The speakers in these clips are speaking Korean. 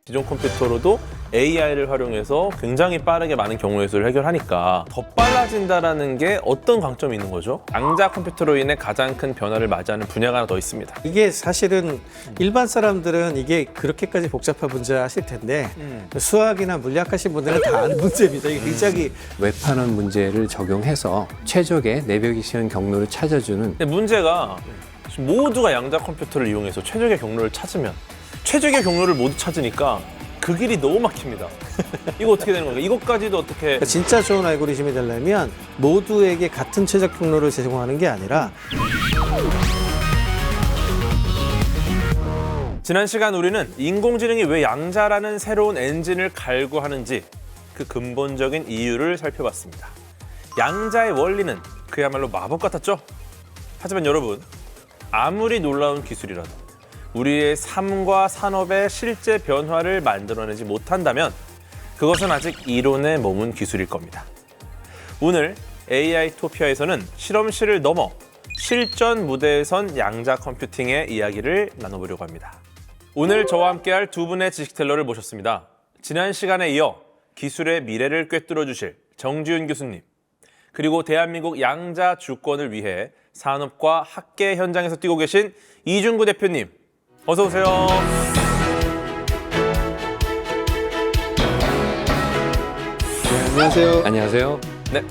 기존 컴퓨터로도 AI를 활용해서 굉장히 빠르게 많은 경우의 수를 해결하니까 더 빨라진다는 게 어떤 강점이 있는 거죠? 양자 컴퓨터로 인해 가장 큰 변화를 맞이하는 분야가 하나 더 있습니다. 이게 사실은 일반 사람들은 이게 그렇게까지 복잡한 문제 아실 텐데 수학이나 물리학 하신 분들은 다 아는 문제입니다. 이게 굉장히 웹판원 문제를 적용해서 최적의 내비게이션 경로를 찾아주는 근데 문제가 모두가 양자 컴퓨터를 이용해서 최적의 경로를 찾으면 최적의 경로를 모두 찾으니까 그 길이 너무 막힙니다. 이거 어떻게 되는 건가? 이것까지도 어떻게... 진짜 좋은 알고리즘이 되려면 모두에게 같은 최적 경로를 제공하는 게 아니라 지난 시간 우리는 인공지능이 왜 양자라는 새로운 엔진을 갈구하는지 그 근본적인 이유를 살펴봤습니다. 양자의 원리는 그야말로 마법 같았죠? 하지만 여러분, 아무리 놀라운 기술이라도 우리의 삶과 산업의 실제 변화를 만들어내지 못한다면 그것은 아직 이론에 머문 기술일 겁니다. 오늘 AI 토피아에서는 실험실을 넘어 실전 무대에선 양자 컴퓨팅의 이야기를 나눠보려고 합니다. 오늘 저와 함께할 두 분의 지식텔러를 모셨습니다. 지난 시간에 이어 기술의 미래를 꿰뚫어 주실 정지훈 교수님, 그리고 대한민국 양자 주권을 위해 산업과 학계 현장에서 뛰고 계신 이준구 대표님, 어서 오세요. 안녕하세요. 안녕하세요. 네,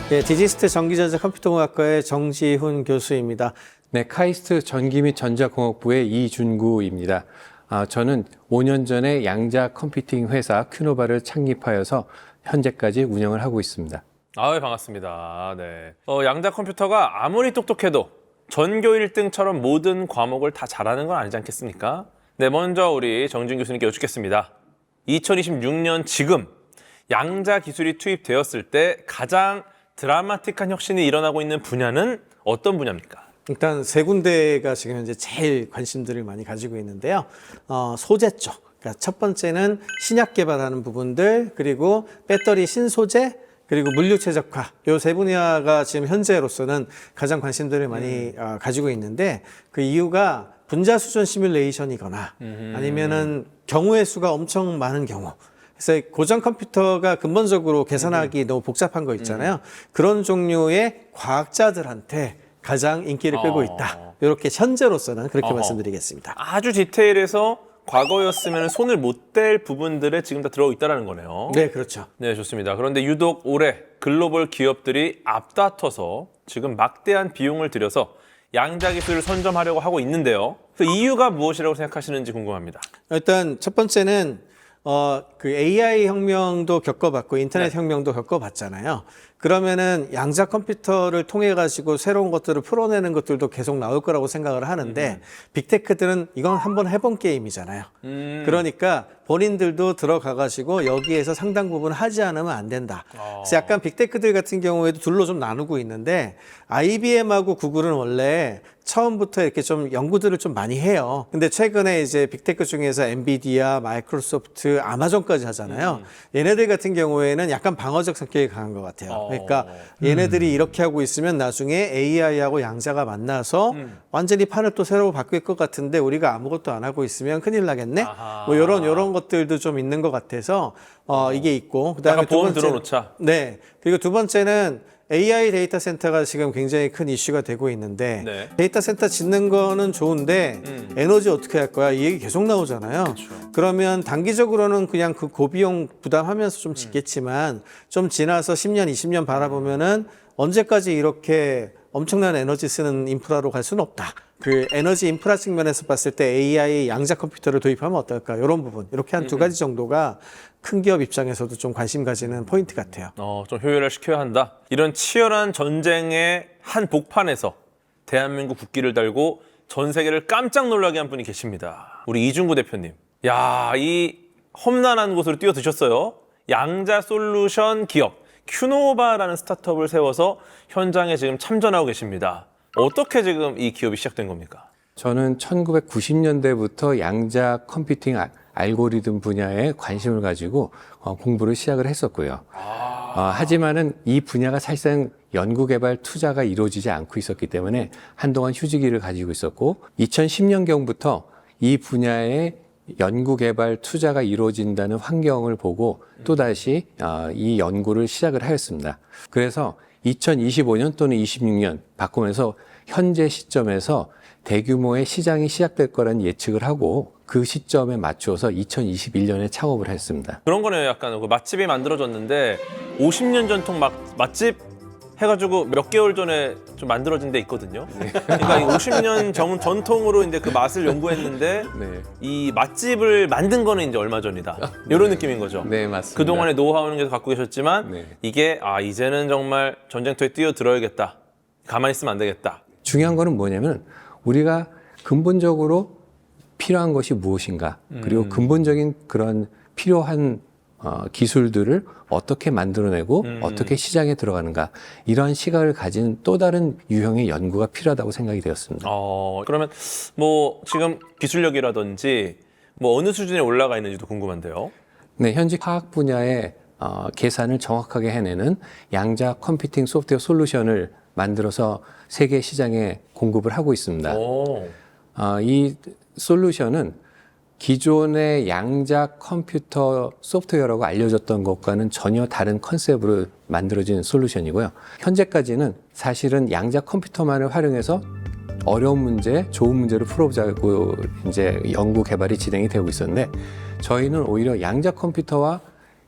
네, 디지스트 전기전자 컴퓨터공학과의 정지훈 교수입니다. 네, 카이스트 전기 및 전자공학부의 이준구입니다. 저는 5년 전에 양자 컴퓨팅 회사 큐노바를 창립하여서 현재까지 운영을 하고 있습니다. 아유 반갑습니다. 네, 양자 컴퓨터가 아무리 똑똑해도 전교 1등처럼 모든 과목을 다 잘하는 건 아니지 않겠습니까? 네, 먼저 우리 정진 교수님께 여쭙겠습니다. 2026년 지금 양자 기술이 투입되었을 때 가장 드라마틱한 혁신이 일어나고 있는 분야는 어떤 분야입니까? 일단 세 군데가 지금 현재 제일 관심들을 많이 가지고 있는데요. 소재 쪽. 그러니까 첫 번째는 신약 개발하는 부분들, 그리고 배터리 신소재, 그리고 물류 최적화. 요 세 분야가 지금 현재로서는 가장 관심들을 많이 가지고 있는데 그 이유가 분자 수준 시뮬레이션이거나 아니면은 경우의 수가 엄청 많은 경우. 그래서 고전 컴퓨터가 근본적으로 계산하기 너무 복잡한 거 있잖아요. 그런 종류의 과학자들한테 가장 인기를 끌고 있다. 이렇게 현재로서는 그렇게 말씀드리겠습니다. 아주 디테일해서 과거였으면 손을 못 댈 부분들에 지금 다 들어있다는 거네요. 네, 그렇죠. 네, 좋습니다. 그런데 유독 올해 글로벌 기업들이 앞다퉈서 지금 막대한 비용을 들여서 양자 기술을 선점하려고 하고 있는데요. 그 이유가 무엇이라고 생각하시는지 궁금합니다. 일단 첫 번째는 그 AI 혁명도 겪어봤고 인터넷 혁명도 겪어봤잖아요. 그러면은 양자 컴퓨터를 통해 가지고 새로운 것들을 풀어내는 것들도 계속 나올 거라고 생각을 하는데 빅테크들은 이건 한번 해본 게임이잖아요. 그러니까 본인들도 들어가 가지고 여기에서 상당 부분 하지 않으면 안 된다. 그래서 약간 빅테크들 같은 경우에도 둘로 좀 나누고 있는데 IBM하고 구글은 원래 처음부터 이렇게 좀 연구들을 좀 많이 해요. 근데 최근에 이제 빅테크 중에서 엔비디아, 마이크로소프트, 아마존까지 하잖아요. 얘네들 같은 경우에는 약간 방어적 성격이 강한 것 같아요. 그러니까 얘네들이 이렇게 하고 있으면 나중에 AI하고 양자가 만나서 완전히 판을 또 새로 바뀔 것 같은데 우리가 아무것도 안 하고 있으면 큰일 나겠네. 뭐 이런 것들도 좀 있는 것 같아서 이게 있고 그다음에 두 번째 들어놓자. 네. 그리고 두 번째는 AI 데이터 센터가 지금 굉장히 큰 이슈가 되고 있는데 네. 데이터 센터 짓는 거는 좋은데 에너지 어떻게 할 거야? 이 얘기 계속 나오잖아요. 그렇죠. 그러면 단기적으로는 그냥 그 고비용 부담하면서 좀 짓겠지만 좀 지나서 10년, 20년 바라보면은 언제까지 이렇게 엄청난 에너지 쓰는 인프라로 갈 수는 없다. 그 에너지 인프라 측면에서 봤을 때 AI 양자 컴퓨터를 도입하면 어떨까? 이런 부분. 이렇게 한 두 가지 정도가 큰 기업 입장에서도 좀 관심 가지는 포인트 같아요. 좀 효율화 시켜야 한다. 이런 치열한 전쟁의 한 복판에서 대한민국 국기를 달고 전 세계를 깜짝 놀라게 한 분이 계십니다. 우리 이준구 대표님. 야, 이 험난한 곳으로 뛰어드셨어요. 양자 솔루션 기업 큐노바라는 스타트업을 세워서 현장에 지금 참전하고 계십니다. 어떻게 지금 이 기업이 시작된 겁니까? 저는 1990년대부터 양자 컴퓨팅 알고리즘 분야에 관심을 가지고 공부를 시작을 했었고요. 하지만은 이 분야가 사실상 연구개발 투자가 이루어지지 않고 있었기 때문에 한동안 휴지기를 가지고 있었고 2010년경부터 이 분야에 연구 개발 투자가 이루어진다는 환경을 보고 또다시 이 연구를 시작을 하였습니다. 그래서 2025년 또는 26년 바꾸면서 현재 시점에서 대규모의 시장이 시작될 거라는 예측을 하고 그 시점에 맞추어서 2021년에 창업을 했습니다. 그런 거네요. 약간 그 맛집이 만들어졌는데 50년 전통 맛집 해가지고 몇 개월 전에 좀 만들어진 데 있거든요. 그러니까 이 50년 전통으로 이제 그 맛을 연구했는데 네. 이 맛집을 만든 거는 이제 얼마 전이다. 이런 느낌인 거죠. 네, 맞습니다. 그동안의 노하우는 계속 갖고 계셨지만 네. 이게 이제는 정말 전쟁터에 뛰어들어야겠다. 가만히 있으면 안 되겠다. 중요한 거는 뭐냐면 우리가 근본적으로 필요한 것이 무엇인가, 그리고 근본적인 그런 필요한 기술들을 어떻게 만들어내고 어떻게 시장에 들어가는가, 이러한 시각을 가진 또 다른 유형의 연구가 필요하다고 생각이 되었습니다. 그러면 뭐 지금 기술력이라든지 뭐 어느 수준에 올라가 있는지도 궁금한데요. 네, 현재 화학 분야의 계산을 정확하게 해내는 양자 컴퓨팅 소프트웨어 솔루션을 만들어서 세계 시장에 공급을 하고 있습니다. 이 솔루션은 기존의 양자 컴퓨터 소프트웨어라고 알려졌던 것과는 전혀 다른 컨셉으로 만들어진 솔루션이고요. 현재까지는 사실은 양자 컴퓨터만을 활용해서 어려운 문제, 좋은 문제를 풀어보자고 이제 연구 개발이 진행이 되고 있었는데, 저희는 오히려 양자 컴퓨터와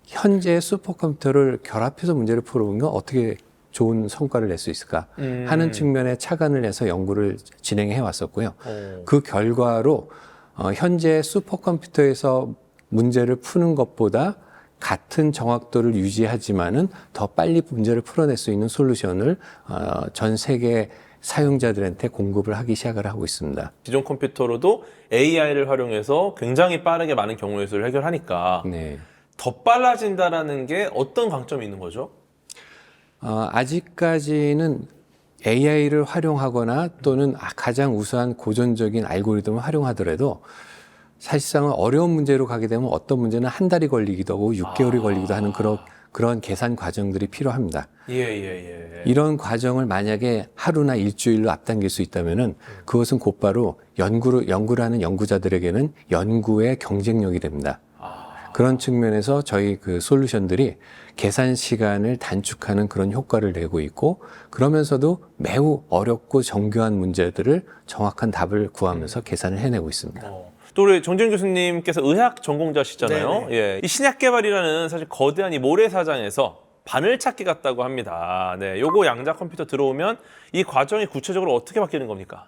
현재 슈퍼컴퓨터를 결합해서 문제를 풀어보면 어떻게 좋은 성과를 낼 수 있을까 하는 측면에 착안을 해서 연구를 진행해 왔었고요. 그 결과로 현재 슈퍼컴퓨터에서 문제를 푸는 것보다 같은 정확도를 유지하지만은 더 빨리 문제를 풀어낼 수 있는 솔루션을 전 세계 사용자들한테 공급을 하기 시작을 하고 있습니다. 기존 컴퓨터로도 AI를 활용해서 굉장히 빠르게 많은 경우의 수를 해결하니까 네. 더 빨라진다라는 게 어떤 강점이 있는 거죠? 아직까지는 AI를 활용하거나 또는 가장 우수한 고전적인 알고리즘을 활용하더라도 사실상은 어려운 문제로 가게 되면 어떤 문제는 한 달이 걸리기도 하고 6개월이 걸리기도 하는 그런 계산 과정들이 필요합니다. 예. 이런 과정을 만약에 하루나 일주일로 앞당길 수 있다면은 그것은 곧바로 연구를 하는 연구자들에게는 연구의 경쟁력이 됩니다. 그런 측면에서 저희 그 솔루션들이 계산 시간을 단축하는 그런 효과를 내고 있고, 그러면서도 매우 어렵고 정교한 문제들을 정확한 답을 구하면서 계산을 해내고 있습니다. 또 우리 정재윤 교수님께서 의학 전공자시잖아요. 네네. 예, 이 신약 개발이라는 사실 거대한 이 모래사장에서 바늘찾기 같다고 합니다. 네, 요거 양자 컴퓨터 들어오면 이 과정이 구체적으로 어떻게 바뀌는 겁니까?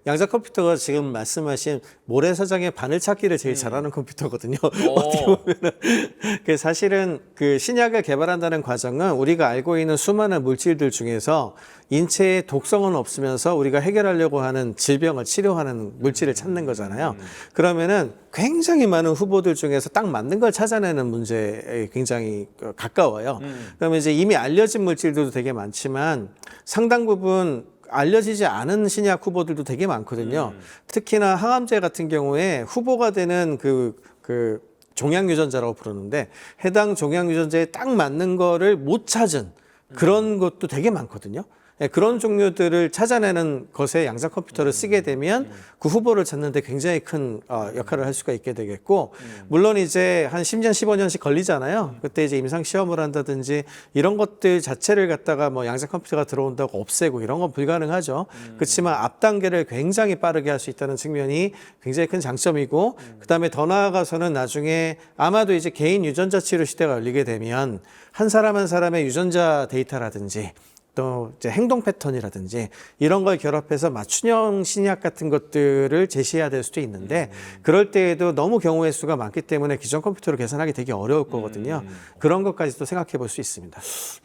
양자 컴퓨터가 지금 말씀하신 모래사장의 바늘찾기를 제일 잘하는 컴퓨터거든요. 어떻게 보면은 사실은 그 신약을 개발한다는 과정은 우리가 알고 있는 수많은 물질들 중에서 인체에 독성은 없으면서 우리가 해결하려고 하는 질병을 치료하는 물질을 찾는 거잖아요. 그러면은 굉장히 많은 후보들 중에서 딱 맞는 걸 찾아내는 문제에 굉장히 가까워요. 그러면 이제 이미 알려진 물질들도 되게 많지만 상당 부분 알려지지 않은 신약 후보들도 되게 많거든요. 특히나 항암제 같은 경우에 후보가 되는 그 종양 유전자라고 부르는데, 해당 종양 유전자에 딱 맞는 거를 못 찾은 그런 것도 되게 많거든요. 그런 종류들을 찾아내는 것에 양자 컴퓨터를 쓰게 되면 그 후보를 찾는 데 굉장히 큰 역할을 할 수가 있게 되겠고, 물론 이제 한 10년, 15년씩 걸리잖아요. 그때 이제 임상 시험을 한다든지 이런 것들 자체를 갖다가 뭐 양자 컴퓨터가 들어온다고 없애고 이런 건 불가능하죠. 그렇지만 앞 단계를 굉장히 빠르게 할 수 있다는 측면이 굉장히 큰 장점이고, 그다음에 더 나아가서는 나중에 아마도 이제 개인 유전자 치료 시대가 열리게 되면 한 사람 한 사람의 유전자 데이터라든지 또 이제 행동 패턴이라든지 이런 걸 결합해서 맞춤형 신약 같은 것들을 제시해야 될 수도 있는데, 그럴 때에도 너무 경우의 수가 많기 때문에 기존 컴퓨터로 계산하기 되게 어려울 거거든요. 그런 것까지도 생각해 볼 수 있습니다.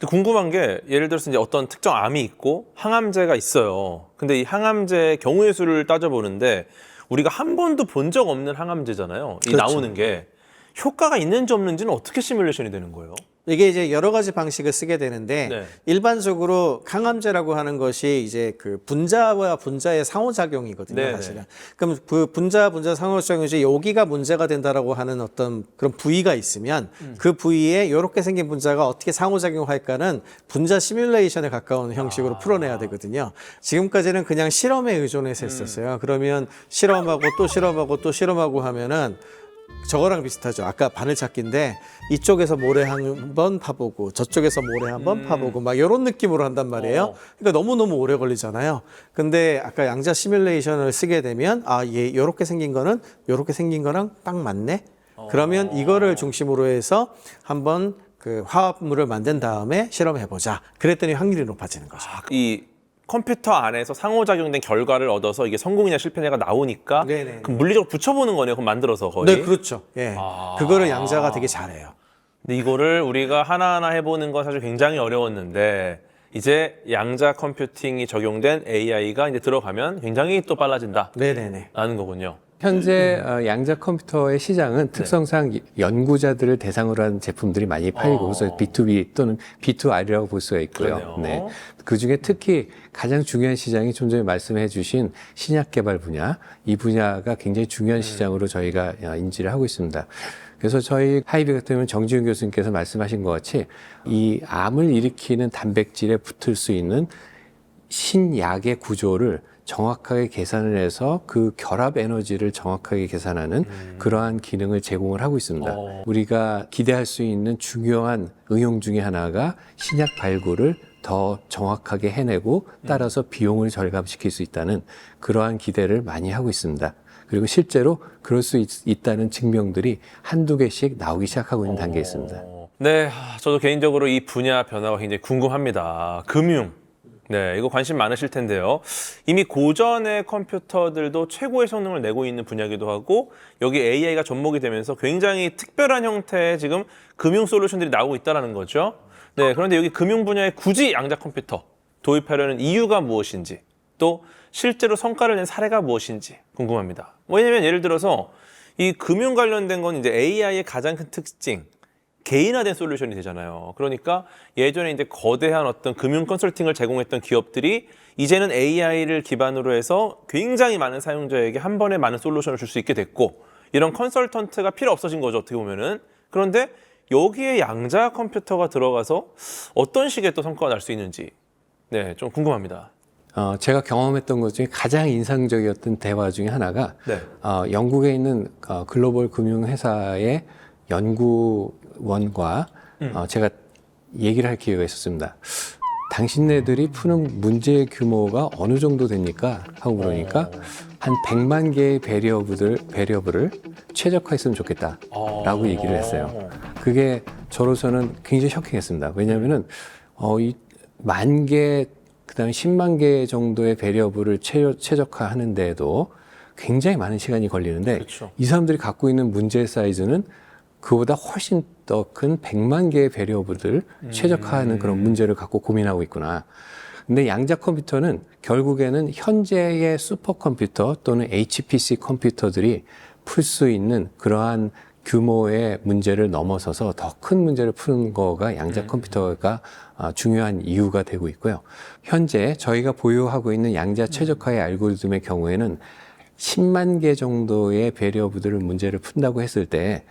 궁금한 게, 예를 들어서 이제 어떤 특정 암이 있고 항암제가 있어요. 근데 이 항암제 경우의 수를 따져보는데 우리가 한 번도 본 적 없는 항암제잖아요. 이 그렇죠. 나오는 게 효과가 있는지 없는지는 어떻게 시뮬레이션이 되는 거예요? 이게 이제 여러 가지 방식을 쓰게 되는데, 네. 일반적으로 항암제라고 하는 것이 이제 그 분자와 분자의 상호작용이거든요, 네네. 사실은. 그럼 그 분자 상호작용이지 여기가 문제가 된다라고 하는 어떤 그런 부위가 있으면 그 부위에 이렇게 생긴 분자가 어떻게 상호작용할까는 분자 시뮬레이션에 가까운 형식으로 풀어내야 되거든요. 지금까지는 그냥 실험에 의존해서 했었어요. 그러면 실험하고 또 실험하고 또 실험하고 하면은 저거랑 비슷하죠. 아까 바늘찾기인데 이쪽에서 모래 한 번 파보고 저쪽에서 모래 한 번 파보고 막 이런 느낌으로 한단 말이에요. 그러니까 너무너무 오래 걸리잖아요. 근데 아까 양자 시뮬레이션을 쓰게 되면 얘 요렇게 생긴 거는 요렇게 생긴 거랑 딱 맞네. 그러면 이거를 중심으로 해서 한번 그 화합물을 만든 다음에 실험해보자. 그랬더니 확률이 높아지는 거죠. 이 컴퓨터 안에서 상호작용된 결과를 얻어서 이게 성공이냐 실패냐가 나오니까 네네. 그럼 물리적으로 붙여보는 거네요. 그럼 만들어서 거의. 네, 그렇죠. 예. 그거를 양자가 되게 잘해요. 근데 이거를 우리가 하나하나 해보는 건 사실 굉장히 어려웠는데 이제 양자 컴퓨팅이 적용된 AI가 이제 들어가면 굉장히 또 빨라진다. 네네네. 라는 거군요. 현재 양자 컴퓨터의 시장은 특성상 연구자들을 대상으로 한 제품들이 많이 팔리고 그래서 B2B 또는 B2R이라고 볼 수가 있고요. 그러네요. 네. 그중에 특히 가장 중요한 시장이 좀 전에 말씀해 주신 신약 개발 분야, 이 분야가 굉장히 중요한 시장으로 저희가 인지를 하고 있습니다. 그래서 저희 하이비 같은 경우는 정지훈 교수님께서 말씀하신 것 같이 이 암을 일으키는 단백질에 붙을 수 있는 신약의 구조를 정확하게 계산을 해서 그 결합 에너지를 정확하게 계산하는 그러한 기능을 제공을 하고 있습니다. 우리가 기대할 수 있는 중요한 응용 중에 하나가 신약 발굴을 더 정확하게 해내고 따라서 비용을 절감시킬 수 있다는 그러한 기대를 많이 하고 있습니다. 그리고 실제로 그럴 수 있다는 증명들이 한두 개씩 나오기 시작하고 있는 단계에 있습니다. 네, 저도 개인적으로 이 분야 변화가 굉장히 궁금합니다. 금융. 네, 이거 관심 많으실 텐데요. 이미 고전의 컴퓨터들도 최고의 성능을 내고 있는 분야기도 하고 여기 AI가 접목이 되면서 굉장히 특별한 형태의 지금 금융 솔루션들이 나오고 있다는 거죠. 네, 그런데 여기 금융 분야에 굳이 양자 컴퓨터 도입하려는 이유가 무엇인지 또 실제로 성과를 낸 사례가 무엇인지 궁금합니다. 왜냐면 예를 들어서 이 금융 관련된 건 이제 AI의 가장 큰 특징, 개인화된 솔루션이 되잖아요. 그러니까 예전에 이제 거대한 어떤 금융 컨설팅을 제공했던 기업들이 이제는 AI를 기반으로 해서 굉장히 많은 사용자에게 한 번에 많은 솔루션을 줄 수 있게 됐고 이런 컨설턴트가 필요 없어진 거죠. 어떻게 보면은. 그런데 여기에 양자 컴퓨터가 들어가서 어떤 식의 또 성과가 날 수 있는지 네, 좀 궁금합니다. 제가 경험했던 것 중에 가장 인상적이었던 대화 중에 하나가 네. 영국에 있는 글로벌 금융회사의 연구원과 제가 얘기를 할 기회가 있었습니다. 당신네들이 푸는 문제의 규모가 어느 정도 됩니까? 하고 그러니까 한 100만 개의 베리어블을 최적화했으면 좋겠다라고 얘기를 했어요. 그게 저로서는 굉장히 쇼킹했습니다. 왜냐하면은 이 10,000개 그다음에 10만 개 정도의 베리어블을 최적화하는데도 굉장히 많은 시간이 걸리는데 그렇죠. 이 사람들이 갖고 있는 문제 사이즈는 그보다 훨씬 더 큰 100만 개의 베리어블을 최적화하는 그런 문제를 갖고 고민하고 있구나. 근데 양자 컴퓨터는 결국에는 현재의 슈퍼컴퓨터 또는 HPC 컴퓨터들이 풀 수 있는 그러한 규모의 문제를 넘어서서 더 큰 문제를 푸는 거가 양자 컴퓨터가 중요한 이유가 되고 있고요. 현재 저희가 보유하고 있는 양자 최적화의 알고리즘의 경우에는 10만 개 정도의 베리어블을 문제를 푼다고 했을 때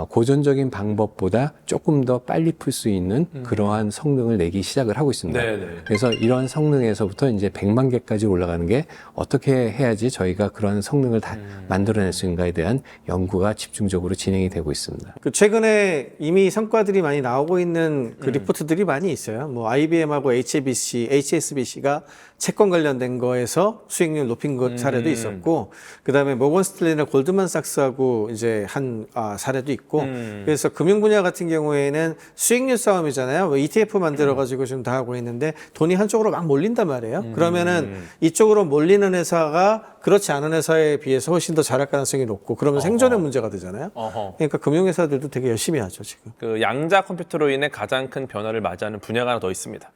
고전적인 방법보다 조금 더 빨리 풀 수 있는 그러한 성능을 내기 시작을 하고 있습니다. 네네. 그래서 이러한 성능에서부터 이제 100만 개까지 올라가는 게 어떻게 해야지 저희가 그러한 성능을 다 만들어낼 수 있는가에 대한 연구가 집중적으로 진행이 되고 있습니다. 그 최근에 이미 성과들이 많이 나오고 있는 그 리포트들이 많이 있어요. 뭐 IBM하고 HSBC가 채권 관련된 거에서 수익률 높인 것 사례도 있었고, 그 다음에 모건 스탠리나 골드만삭스하고 이제 한 사례도 있고, 그래서 금융 분야 같은 경우에는 수익률 싸움이잖아요. 뭐 ETF 만들어가지고 지금 다 하고 있는데 돈이 한쪽으로 막 몰린단 말이에요. 그러면은 이쪽으로 몰리는 회사가 그렇지 않은 회사에 비해서 훨씬 더 잘할 가능성이 높고, 그러면 생존의 문제가 되잖아요. 그러니까 금융회사들도 되게 열심히 하죠 지금. 그 양자 컴퓨터로 인해 가장 큰 변화를 맞이하는 분야가 하나 더 있습니다.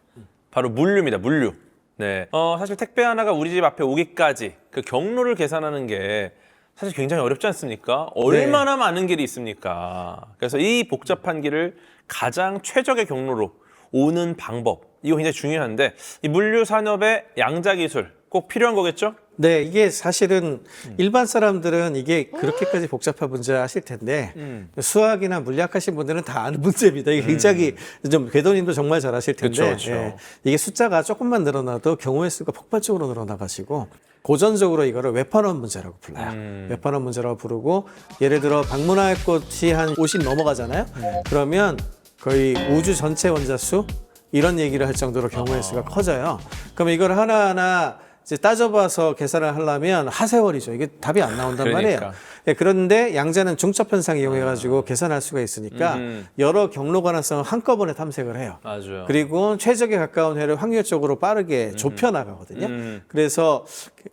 바로 물류입니다. 물류. 네. 사실 택배 하나가 우리 집 앞에 오기까지 그 경로를 계산하는 게 사실 굉장히 어렵지 않습니까? 얼마나 많은 길이 있습니까? 그래서 이 복잡한 길을 가장 최적의 경로로 오는 방법, 이거 굉장히 중요한데 이 물류 산업의 양자 기술 꼭 필요한 거겠죠? 네, 이게 사실은 일반 사람들은 이게 그렇게까지 복잡한 문제 아실 텐데 수학이나 물리학 하신 분들은 다 아는 문제입니다. 이게 굉장히 좀 궤도님도 정말 잘 아실 텐데 그쵸, 그쵸. 예, 이게 숫자가 조금만 늘어나도 경우의 수가 폭발적으로 늘어나가지고 고전적으로 이거를 웹판원 문제라고 불러요. 웹판원 문제라고 부르고 예를 들어 방문할 곳이 한 50 넘어가잖아요. 그러면 거의 우주 전체 원자수 이런 얘기를 할 정도로 경우의 수가 커져요. 그럼 이걸 하나하나 이제 따져봐서 계산을 하려면 하세월이죠. 이게 답이 안 나온단 말이에요. 그러니까. 예, 그런데 양자는 중첩 현상 이용해가지고 계산할 수가 있으니까 여러 경로 가능성을 한꺼번에 탐색을 해요. 맞아요. 그리고 최적에 가까운 회를 확률적으로 빠르게 좁혀 나가거든요. 그래서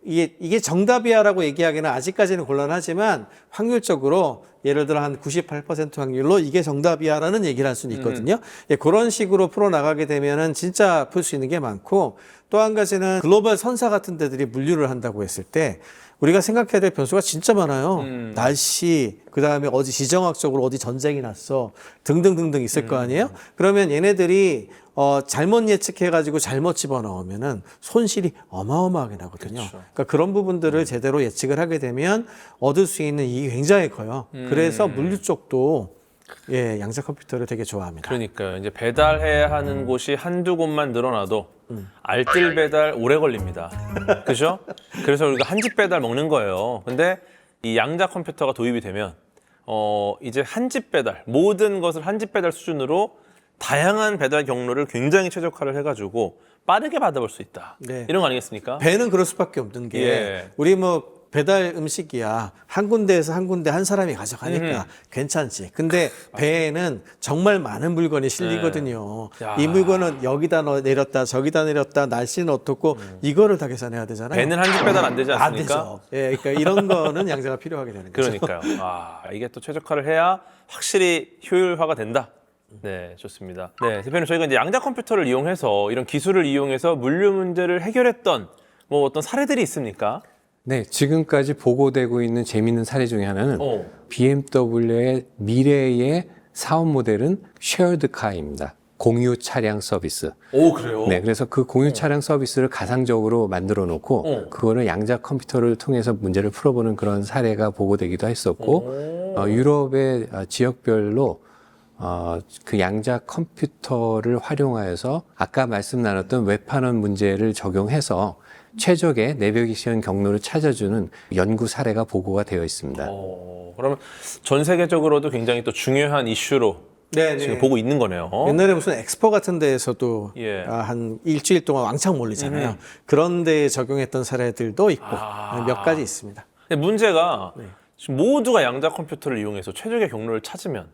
이게 정답이야라고 얘기하기는 아직까지는 곤란하지만 확률적으로 예를 들어 한 98% 확률로 이게 정답이야라는 얘기를 할 수는 있거든요. 예, 그런 식으로 풀어 나가게 되면은 진짜 풀 수 있는 게 많고 또 한 가지는 글로벌 선사 같은 데들이 물류를 한다고 했을 때 우리가 생각해야 될 변수가 진짜 많아요. 날씨, 그다음에 어디 지정학적으로 어디 전쟁이 났어 등등등등 있을 거 아니에요? 그러면 얘네들이 잘못 예측해가지고 잘못 집어넣으면은 손실이 어마어마하게 나거든요. 그러니까 그런 부분들을 제대로 예측을 하게 되면 얻을 수 있는 이익이 굉장히 커요. 그래서 물류 쪽도 예, 양자 컴퓨터를 되게 좋아합니다. 그러니까요. 이제 배달해야 하는 곳이 한두 곳만 늘어나도 알뜰 배달 오래 걸립니다. 그죠? 그래서 우리가 한 집 배달 먹는 거예요. 근데 이 양자 컴퓨터가 도입이 되면 이제 한 집 배달, 모든 것을 한 집 배달 수준으로 다양한 배달 경로를 굉장히 최적화를 해가지고 빠르게 받아볼 수 있다. 네. 이런 거 아니겠습니까? 배는 그럴 수밖에 없는 게 예. 우리 뭐 배달 음식이야 한 군데에서 한 군데 한 사람이 가져가니까 괜찮지. 근데 배에는 정말 많은 물건이 실리거든요. 야. 이 물건은 여기다 내렸다 저기다 내렸다 날씨는 어떻고 이거를 다 계산해야 되잖아요. 배는 한 집 배달 안 되지 안 않습니까? 되죠. 예, 그러니까 이런 거는 양자가 필요하게 되는 거죠. 그러니까요. 이게 또 최적화를 해야 확실히 효율화가 된다. 네, 좋습니다. 네, 대표님 저희가 이제 양자 컴퓨터를 이용해서 이런 기술을 이용해서 물류 문제를 해결했던 뭐 어떤 사례들이 있습니까? 네, 지금까지 보고되고 있는 재미있는 사례 중에 하나는 BMW의 미래의 사업 모델은 쉐어드카입니다. 공유 차량 서비스. 오, 그래요? 네, 그래서 그 공유 차량 서비스를 가상적으로 만들어 놓고 그거를 양자 컴퓨터를 통해서 문제를 풀어보는 그런 사례가 보고되기도 했었고 유럽의 지역별로 그 양자 컴퓨터를 활용하여서 아까 말씀 나눴던 웹판원 문제를 적용해서 최적의 내비게이션 경로를 찾아주는 연구 사례가 보고가 되어 있습니다. 그러면 전 세계적으로도 굉장히 또 중요한 이슈로 네, 지금 네. 보고 있는 거네요. 옛날에 무슨 엑스포 같은 데에서도 예. 한 일주일 동안 왕창 몰리잖아요. 그런 데에 적용했던 사례들도 있고 몇 가지 있습니다. 근데 문제가 지금 모두가 양자 컴퓨터를 이용해서 최적의 경로를 찾으면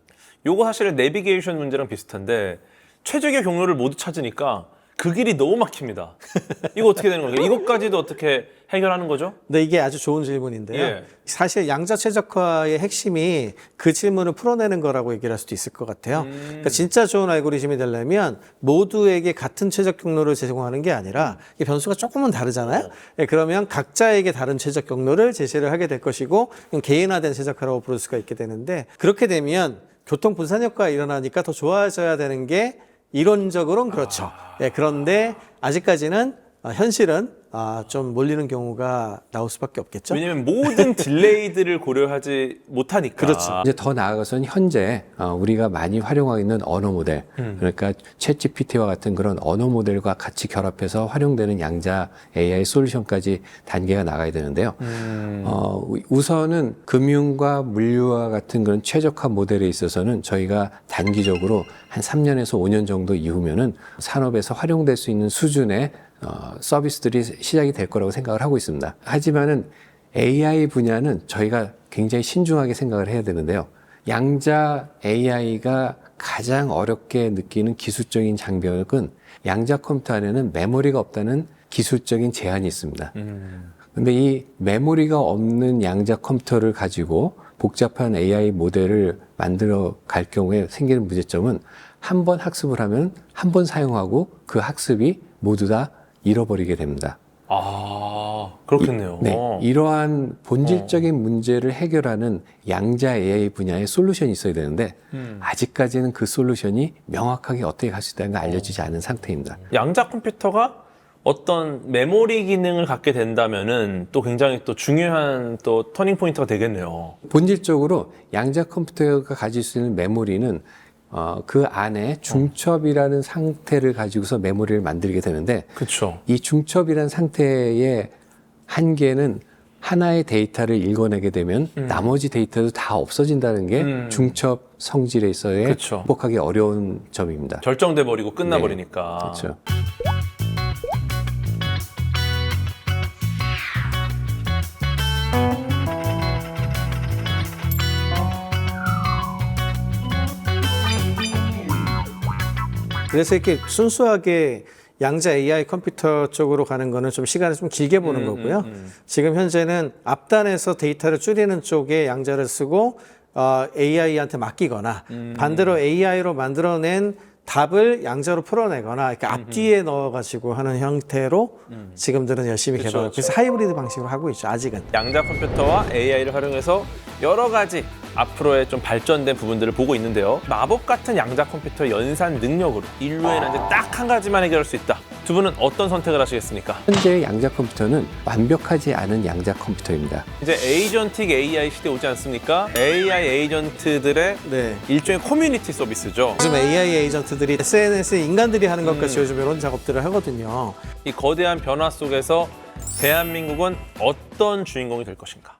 요거 사실은 내비게이션 문제랑 비슷한데 최적의 경로를 모두 찾으니까 그 길이 너무 막힙니다. 이거 어떻게 되는 거예요? 이것까지도 어떻게 해결하는 거죠? 네, 이게 아주 좋은 질문인데요. 예. 사실 양자 최적화의 핵심이 그 질문을 풀어내는 거라고 얘기를 할 수도 있을 것 같아요. 그러니까 진짜 좋은 알고리즘이 되려면 모두에게 같은 최적 경로를 제공하는 게 아니라 이 변수가 조금은 다르잖아요. 예, 그러면 각자에게 다른 최적 경로를 제시를 하게 될 것이고 개인화된 최적화라고 부를 수가 있게 되는데 그렇게 되면 교통 분산 효과가 일어나니까 더 좋아져야 되는 게 이론적으로는 그렇죠. 예, 그런데 아직까지는 현실은 좀 몰리는 경우가 나올 수밖에 없겠죠. 왜냐면 모든 딜레이들을 고려하지 못하니까. 그렇죠. 이제 더 나아가서는 현재 우리가 많이 활용하고 있는 언어 모델, 그러니까 챗GPT와 같은 그런 언어 모델과 같이 결합해서 활용되는 양자 AI 솔루션까지 단계가 나가야 되는데요. 우선은 금융과 물류와 같은 그런 최적화 모델에 있어서는 저희가 단기적으로 한 3년에서 5년 정도 이후면은 산업에서 활용될 수 있는 수준의 서비스들이 시작이 될 거라고 생각을 하고 있습니다. 하지만은 AI 분야는 저희가 굉장히 신중하게 생각을 해야 되는데요. 양자 AI가 가장 어렵게 느끼는 기술적인 장벽은 양자 컴퓨터 안에는 메모리가 없다는 기술적인 제한이 있습니다. 근데 이 메모리가 없는 양자 컴퓨터를 가지고 복잡한 AI 모델을 만들어 갈 경우에 생기는 문제점은 한 번 학습을 하면 한 번 사용하고 그 학습이 모두 다 잃어버리게 됩니다. 그렇겠네요. 네, 이러한 본질적인 문제를 해결하는 양자 AI 분야의 솔루션이 있어야 되는데 아직까지는 그 솔루션이 명확하게 어떻게 갈 수 있다는 걸 알려지지 않은 상태입니다. 양자 컴퓨터가 어떤 메모리 기능을 갖게 된다면은 또 굉장히 또 중요한 또 터닝 포인트가 되겠네요. 본질적으로 양자 컴퓨터가 가질 수 있는 메모리는 그 안에 중첩이라는 상태를 가지고서 메모리를 만들게 되는데 그렇죠. 이 중첩이라는 상태의 한계는 하나의 데이터를 읽어내게 되면 나머지 데이터도 다 없어진다는 게 중첩 성질에 있어의 그쵸. 극복하기 어려운 점입니다. 결정돼 버리고 끝나버리니까. 그렇죠. 그래서 이렇게 순수하게 양자 AI 컴퓨터 쪽으로 가는 거는 좀 시간을 좀 길게 보는 거고요. 지금 현재는 앞단에서 데이터를 줄이는 쪽에 양자를 쓰고 AI한테 맡기거나 반대로 AI로 만들어낸 답을 양자로 풀어내거나 이렇게 앞뒤에 넣어가지고 하는 형태로 지금들은 열심히 개발하고 그래서 하이브리드 방식으로 하고 있죠. 아직은. 양자 컴퓨터와 AI를 활용해서 여러 가지 앞으로의 좀 발전된 부분들을 보고 있는데요. 마법 같은 양자 컴퓨터 연산 능력으로 인류의 난제 딱 한 가지만 해결할 수 있다. 두 분은 어떤 선택을 하시겠습니까? 현재 양자 컴퓨터는 완벽하지 않은 양자 컴퓨터입니다. 이제 에이전틱 AI 시대 오지 않습니까? AI 에이전트들의 네. 일종의 커뮤니티 서비스죠. 요즘 AI 에이전트들이 SNS에 인간들이 하는 것까지 요즘 이런 작업들을 하거든요. 이 거대한 변화 속에서 대한민국은 어떤 주인공이 될 것인가?